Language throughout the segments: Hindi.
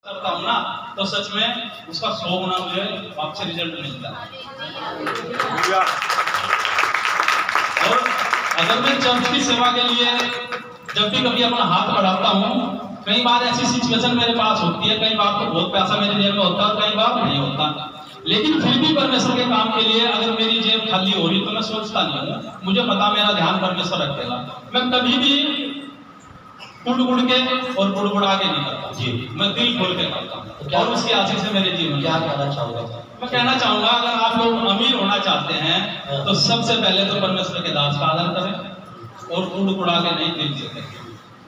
करता हूँ ना तो सच में उसका 100 गुना मुझे आपसे रिजल्ट मिलता है। और अगर मैं चर्च की सेवा के लिए जब भी कभी अपना हाथ बढ़ाता हूँ, कई बार ऐसी सिचुएशन मेरे पास होती है, कई बार तो बहुत पैसा मेरी जेब में होता है, कई बार नहीं होता, लेकिन फिर भी परमेश्वर के काम के लिए अगर मेरी जेब खाली हो रही तो मैं सोचता नहीं हूँ, मुझे पता मेरा ध्यान परमेश्वर रखेगा। मैं कभी भी गुड़ के और गुड़गुड़ा के नहीं करता जी, मैं दिल खोल के करता हूँ। और उसकी आशीष से मेरे जीवन क्या कहना चाहूँगा? मैं कहना चाहूंगा अगर आप लोग अमीर होना चाहते हैं तो सबसे पहले तो परमेश्वर के दास का आदर करें और गुड़गुड़ा के नहीं, दिल से करें।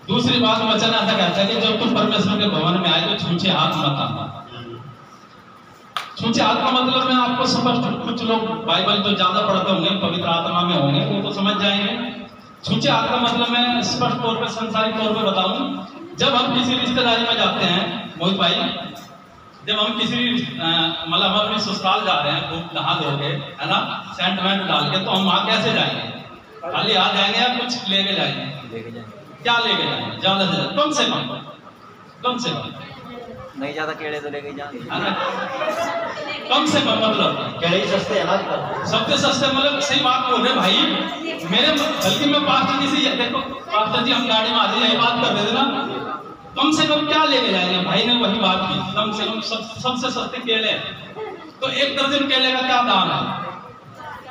दूसरी बात, वचन ऐसा कहता है कि जब तुम परमेश्वर के भवन में आए तो छूछे हाथ मत आना। छूछे हाथ का मतलब मैं आपको स्पष्ट, कुछ लोग बाइबल तो ज्यादा पढ़ते होंगे, पवित्र आत्मा में होंगे, वो तो समझ जाएंगे। छूछे हाथ का मतलब मैं स्पष्ट तौर पे, संसारिक तौर पे बताऊं, जब हम किसी रिश्तेदारी में जाते हैं मोहित भाई, जब हम किसी मतलब हम अपने ससुराल जा रहे हैं खूब नहा धो के, है ना, सेंट वेंट डाल के, तो हम वहां कैसे जाएंगे? खाली हाथ जाएंगे या कुछ लेके जाएंगे? क्या लेके जाएंगे? ज्यादा से ज्यादा कम से कम नहीं ज्यादा केड़े तो लेके जाएंगे, कम से कम, मतलब केड़े सस्ते हैं ना, सबसे सस्ते, मतलब सही बात बोल रहे भाई। मेरे बल्कि मैं पास्टर जी से, देखो पास्टर जी हम गाड़ी में आते यही बात कर रहे थे ना, कम से कम क्या लेके जाएंगे? भाई ने वही बात की, कम से कम सबसे सस्ते केले, तो एक दर्जन केले का क्या दाम है?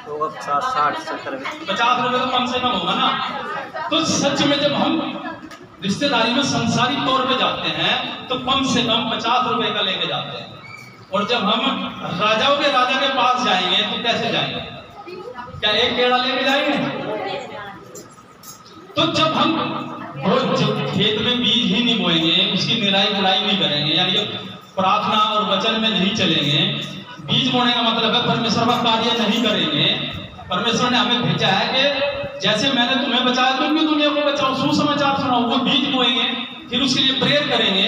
तो 60-70 50 रुपए तो कम से कम होगा ना। तो सच में जब हम रिश्तेदारी में संसारिक तौर पे जाते हैं तो कम से कम 50 रुपए का लेके जाते हैं, और जब हम राजाओं के राजा के पास जाएंगे तो कैसे जाएंगे? क्या एक केड़ा लेके जाएंगे? तो जब खेत में बीज ही नहीं बोएंगे, उसकी निराई गुड़ाई नहीं करेंगे, यानी प्रार्थना और वचन में नहीं चलेंगे, बीज बोने का मतलब है परमेश्वर का कार्य नहीं करेंगे। परमेश्वर ने हमें भेजा है कि जैसे मैंने तुम्हें बचाया तुम भी दुनिया को बचाओ, सुसमाचार सुनाओ, वो बीज बोएंगे, फिर उसके लिए प्रेयर करेंगे,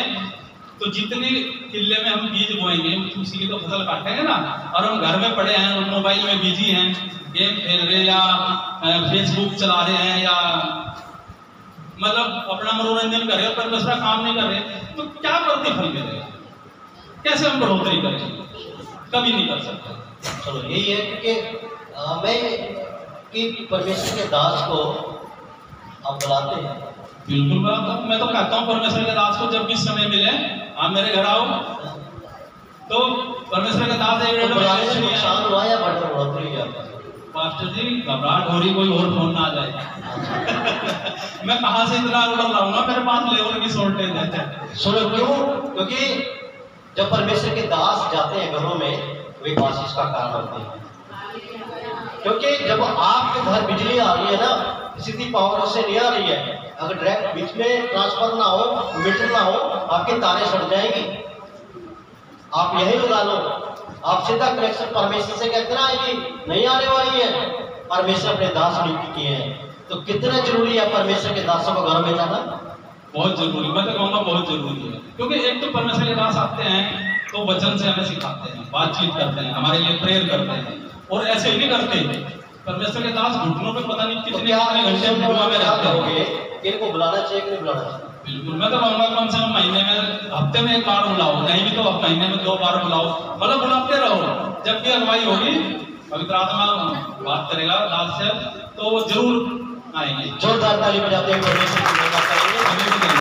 तो जितने किले में हम बीज बोएंगे उसी की तो फसल काटेंगे ना। और हम घर में पड़े हैं और मोबाइल में बिजी हैं, गेम खेल रहे या फेसबुक चला रहे हैं या मतलब अपना मनोरंजन कर रहे हैं, परमेश्वर काम नहीं कर रहे, तो क्या प्रतिफल मिलेगा? कैसे हम बढ़ोतरी करेंगे? कभी नहीं कर सकते। चलो यही है कि मैं कि परमेश्वर के दास को आप बुलाते हैं। बिल्कुल, मैं तो कहता हूँ परमेश्वर के दास को जब भी समय मिले आप मेरे घर आओ, तो परमेश्वर के दास बुलाने से नुकसान हुआ या बढ़ोतरी हुआ? पास्टर जी घबराहट हो रही, कोई और फोन ना आ जाए। मैं कहाँ से इतना ऑर्डर लाऊंगा, मेरे पास लेवल की शॉर्टेज है। सुनो क्यों? क्योंकि जब परमेश्वर के दास जाते हैं घरों में वे आशीष का कारण होते हैं। क्योंकि जब आपके घर बिजली आ रही है ना, सीधी पावर से नहीं आ रही है, अगर डायरेक्ट बीच में ट्रांसफर ना हो, मीटर ना हो, आपके तारे सड़ जाएंगी। आप यही लगा लो, आप सीधा कनेक्शन परमेश्वर से कितना आएगी, नहीं आने वाली है। परमेश्वर अपने दास नियुक्त किए हैं, तो कितना जरूरी है परमेश्वर के दासों को घर में जाना? बहुत जरूरी, मैं तो कहूँगा बहुत जरूरी है। क्योंकि एक तो परमेश्वर के दास आते हैं तो वचन से हमें सिखाते हैं, बातचीत करते हैं, हमारे लिए प्रेयर करते हैं, और ऐसे ही नहीं करते। परमेश्वर के दास घुटनों पे पता नहीं कितने घंटे में रहते होंगे, इनको बुलाना चाहिए कि नहीं बुलाना चाहिए? बिल्कुल, मैं तो कहूँगा कम से कम महीने में, हफ्ते में 1 बार बुलाओ, नहीं भी तो महीने में 2 बार बुलाओ, मतलब बुलाते रहो। जब भी अगुवाई होगी, पवित्र आत्मा बात करेगा दास से, तो वो जरूर आएंगे। जोरदार ताली बजाते हैं परमेश्वर की महिमा करेंगे।